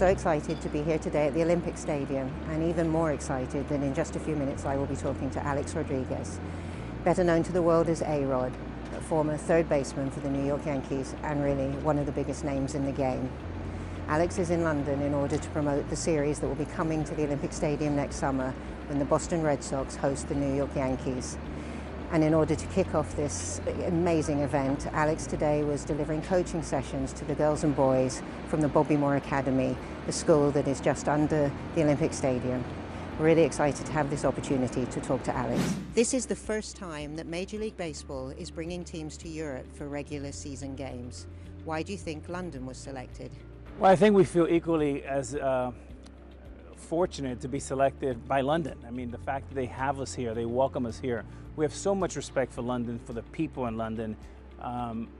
so excited to be here today at the Olympic Stadium, and even more excited than in just a few minutes I will be talking to Alex Rodriguez, better known to the world as A-Rod, a former third baseman for the New York Yankees and really one of the biggest names in the game. Alex is in London in order to promote the series that will be coming to the Olympic Stadium next summer when the Boston Red Sox host the New York Yankees. And in order to kick off this amazing event, Alex today was delivering coaching sessions to the girls and boys from the Bobby Moore Academy, the school that is just under the Olympic Stadium. We're really excited to have this opportunity to talk to Alex. This is the first time that Major League Baseball is bringing teams to Europe for regular season games. Why do you think London was selected? Well, I think we feel equally as fortunate to be selected by London. I mean, the fact that they have us here, they welcome us here. We have so much respect for London, for the people in London.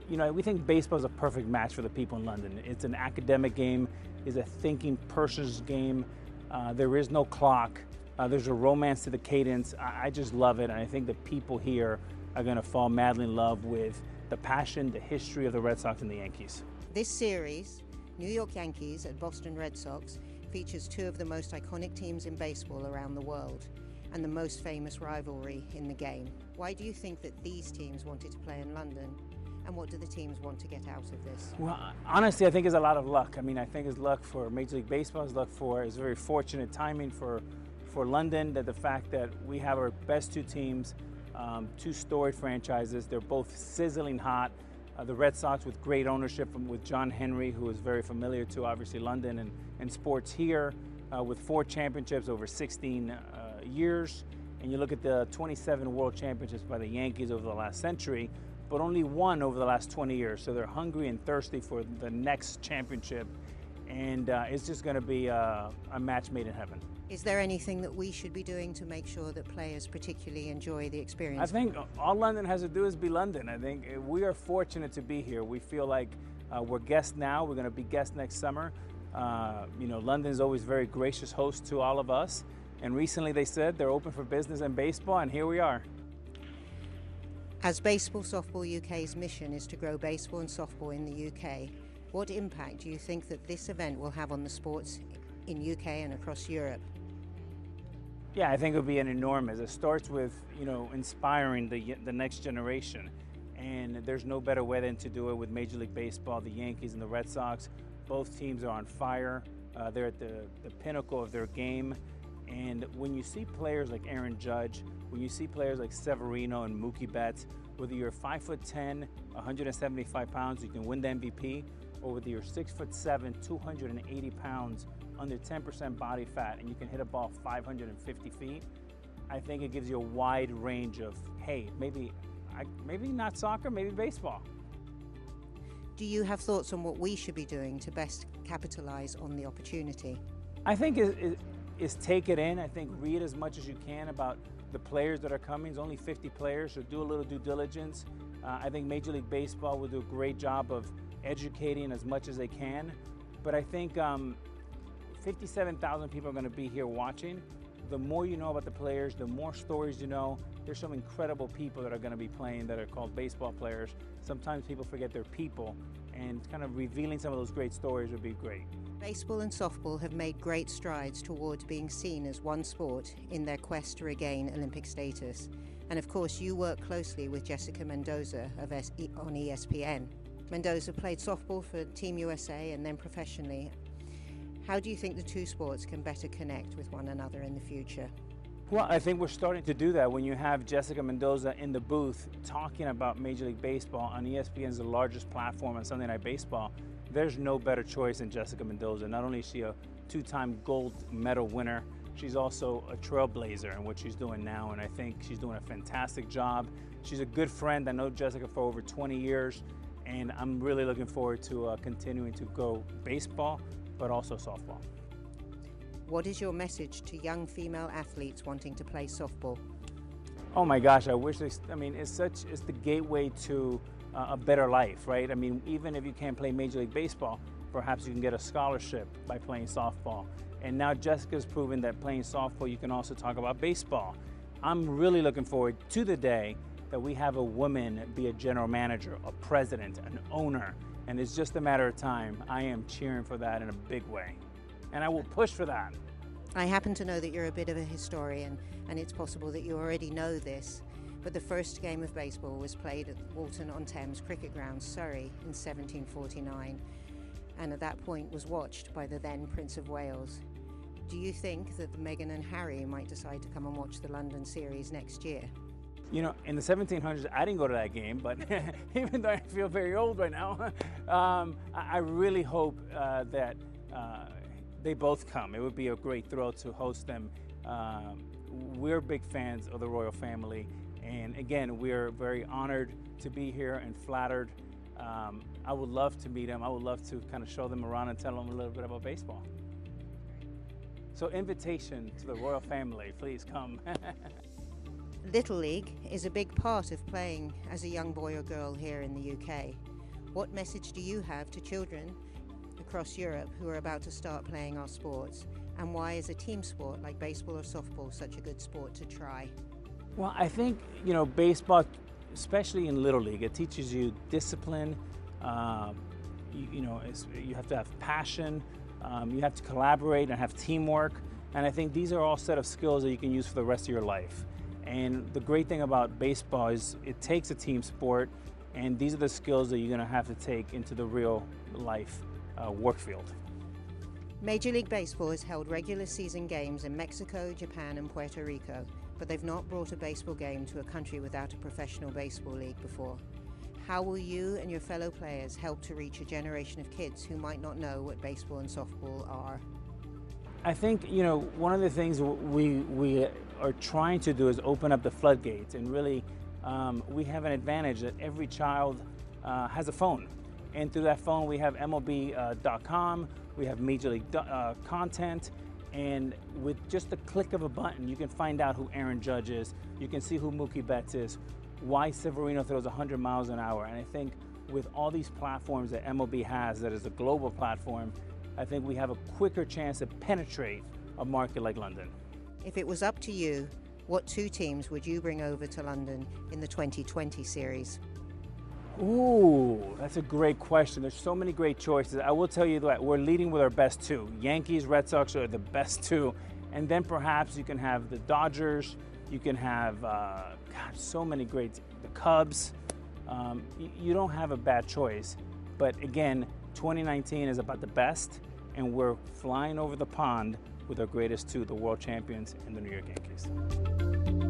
We think baseball is a perfect match for the people in London. It's an academic game, it's a thinking person's game. There is no clock. There's a romance to the cadence. I just love it, and I think the people here are going to fall madly in love with the passion, the history of the Red Sox and the Yankees. This series, New York Yankees and Boston Red Sox, features two of the most iconic teams in baseball around the world and the most famous rivalry in the game. Why do you think that these teams wanted to play in London, and what do the teams want to get out of this? Well, honestly, I think it's a lot of luck. I mean, I think it's luck for Major League Baseball, it's very fortunate timing for London, that the fact that we have our best two teams, two storied franchises. They're both sizzling hot. The Red Sox with great ownership with John Henry, who is very familiar to obviously London and sports here, with 4 championships over 16 years. And you look at the 27 world championships by the Yankees over the last century, but only 1 over the last 20 years. So they're hungry and thirsty for the next championship. And it's just going to be a match made in heaven. Is there anything that we should be doing to make sure that players particularly enjoy the experience? I think all London has to do is be London. I think we are fortunate to be here. We feel like we're guests now. We're going to be guests next summer. London is always very gracious host to all of us. And recently they said they're open for business and baseball, and here we are. As Baseball Softball UK's mission is to grow baseball and softball in the UK, what impact do you think that this event will have on the sports in UK and across Europe? Yeah, I think it'll be an enormous. It starts with, inspiring the next generation. And there's no better way than to do it with Major League Baseball, the Yankees and the Red Sox. Both teams are on fire. They're at the pinnacle of their game. And when you see players like Aaron Judge, when you see players like Severino and Mookie Betts, whether you're 5'10", 175 pounds, you can win the MVP, or whether you're 6'7", 280 pounds, under 10% body fat, and you can hit a ball 550 feet, I think it gives you a wide range of, hey, maybe not soccer, maybe baseball. Do you have thoughts on what we should be doing to best capitalize on the opportunity? I think is take it in. I think read as much as you can about the players that are coming. There's only 50 players, so do a little due diligence. I think Major League Baseball will do a great job of educating as much as they can. But I think 57,000 people are going to be here watching. The more you know about the players, the more stories you know. There's some incredible people that are going to be playing that are called baseball players. Sometimes people forget they're people, and kind of revealing some of those great stories would be great. Baseball and softball have made great strides towards being seen as one sport in their quest to regain Olympic status. And of course, you work closely with Jessica Mendoza on ESPN. Mendoza played softball for Team USA and then professionally. How do you think the two sports can better connect with one another in the future? Well, I think we're starting to do that. When you have Jessica Mendoza in the booth talking about Major League Baseball on ESPN's the largest platform on Sunday Night Baseball, there's no better choice than Jessica Mendoza. Not only is she a 2-time gold medal winner, she's also a trailblazer in what she's doing now, and I think she's doing a fantastic job. She's a good friend. I know Jessica for over 20 years, and I'm really looking forward to continuing to go baseball, but also softball. What is your message to young female athletes wanting to play softball? Oh my gosh, I wish it's the gateway to a better life, right? I mean, even if you can't play Major League Baseball, perhaps you can get a scholarship by playing softball. And now Jessica's proven that playing softball, you can also talk about baseball. I'm really looking forward to the day that we have a woman be a general manager, a president, an owner, and it's just a matter of time. I am cheering for that in a big way. and I will push for that. I happen to know that you're a bit of a historian, and it's possible that you already know this, but the first game of baseball was played at Walton-on-Thames Cricket Ground, Surrey, in 1749, and at that point was watched by the then Prince of Wales. Do you think that Meghan and Harry might decide to come and watch the London Series next year? You know, in the 1700s, I didn't go to that game, but even though I feel very old right now, I really hope that they both come. It would be a great thrill to host them. We're big fans of the royal family, and again, we're very honored to be here and flattered. I would love to meet them. I would love to kind of show them around and tell them a little bit about baseball. So invitation to the royal family, please come. Little League is a big part of playing as a young boy or girl here in the UK. What message do you have to children across Europe who are about to start playing our sports? And why is a team sport like baseball or softball such a good sport to try? Well, I think, you know, baseball, especially in Little League, it teaches you discipline. You have to have passion. You have to collaborate and have teamwork. And I think these are all set of skills that you can use for the rest of your life. And the great thing about baseball is it takes a team sport, and these are the skills that you're going to have to take into the real life work field. Major League Baseball has held regular season games in Mexico, Japan and Puerto Rico, but they've not brought a baseball game to a country without a professional baseball league before. How will you and your fellow players help to reach a generation of kids who might not know what baseball and softball are? I think, you know, one of the things we are trying to do is open up the floodgates, and really we have an advantage that every child has a phone, and through that phone we have MLB.com, we have Major League content, and with just the click of a button you can find out who Aaron Judge is, you can see who Mookie Betts is, why Severino throws 100 miles an hour. And I think with all these platforms that MLB has, that is a global platform, I think we have a quicker chance to penetrate a market like London. If it was up to you, what two teams would you bring over to London in the 2020 series? Ooh, that's a great question. There's so many great choices. I will tell you that we're leading with our best two. Yankees, Red Sox are the best two. And then perhaps you can have the Dodgers, you can have, so many great, the Cubs. You don't have a bad choice. But again, 2019 is about the best, and we're flying over the pond with our greatest two, the world champions and the New York Yankees.